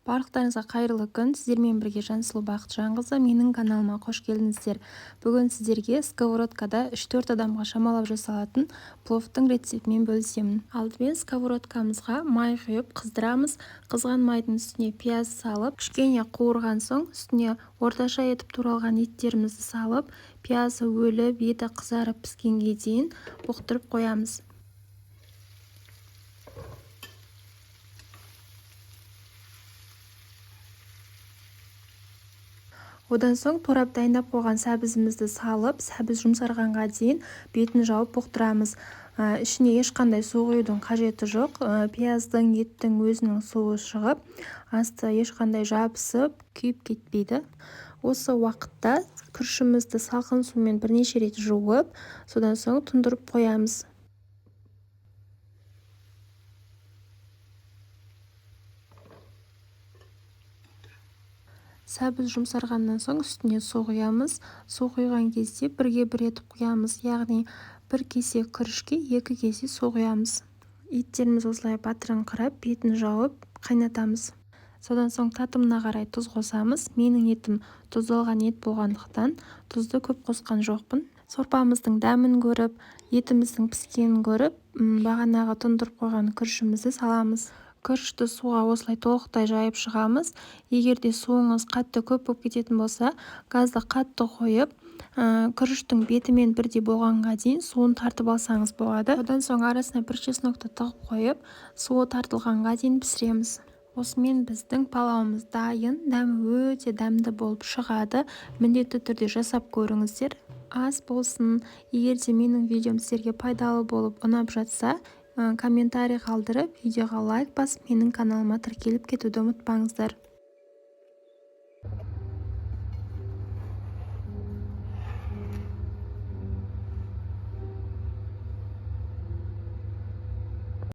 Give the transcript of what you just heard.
Барлықтарыңызға қайырлы күн. Сіздермен бірге Жансұлу Бақытжанқызы. Менің каналыма қош келдіңіздер. Бүгін сіздерге сковородкада 3-4 адамға шамалап жасалатын пловтың рецептімен бөлісемін. Алдымен сковородкамызға май құйып қыздырамыз. Қызған майдың үстіне пияз салып, кішкене қуырған соң үстіне орташа етіп туралған еттерімізді салып, пиязы өліп, еті қызарып піскенге дейін бұқтырып қоямыз. Одан соң турап дайындап қойған сәбізімізді салып, сәбіз жұмсарғанға дейін бетін жауып бұқтырамыз. Ішіне ешқандай су құюдың қажеті жоқ. Пияздың, еттің өзінің суы шығып, асты ешқандай жабысып, күйіп кетпейді. Осы уақытта күрішімізді салқын сумен бірнеше рет жуып, содан соң тұндырып қоямыз. Сәбіз жұмсарғаннан соң үстіне су құямыз. Су құйған кезде бірге бір етіп құямыз, яғни бір кесе күрішке 2 кесе су құямыз. Еттеріміз осылай батырыңқырап, бетін жауып қайнатамыз. Содан соң татымына қарай тұз қосамыз. Менің етім тұздалған ет болғандықтан тұзды көп қосқан жоқпын. Сорпамыздың дәмін көріп, етіміздің піскенін көріп, бағанағы тұндырып қойған күрішімізді саламыз. Күрішті суға осылай толықтай жайып шығамыз. Егер де суыңыз қатты көп болып кететін болса, газды қатты қойып, күріштің бетімен бірдей болғанға дейін суын тартып алсаңыз болады. Одан соң арасына бір чеснокты тығып қойып, суы тартылғанға дейін пісіреміз. Осымен біздің палауымыз дайын, дәмі өте дәмді болып шығады. Міндетті түрде жасап көріңіздер. Ас болсын, егер де менің видеом сіздерге пайдалы болып ұнап жатса, комментарий қалдырып, видеоға лайк басып, менің каналыма тіркеліп кетуді ұмытпаңыздар.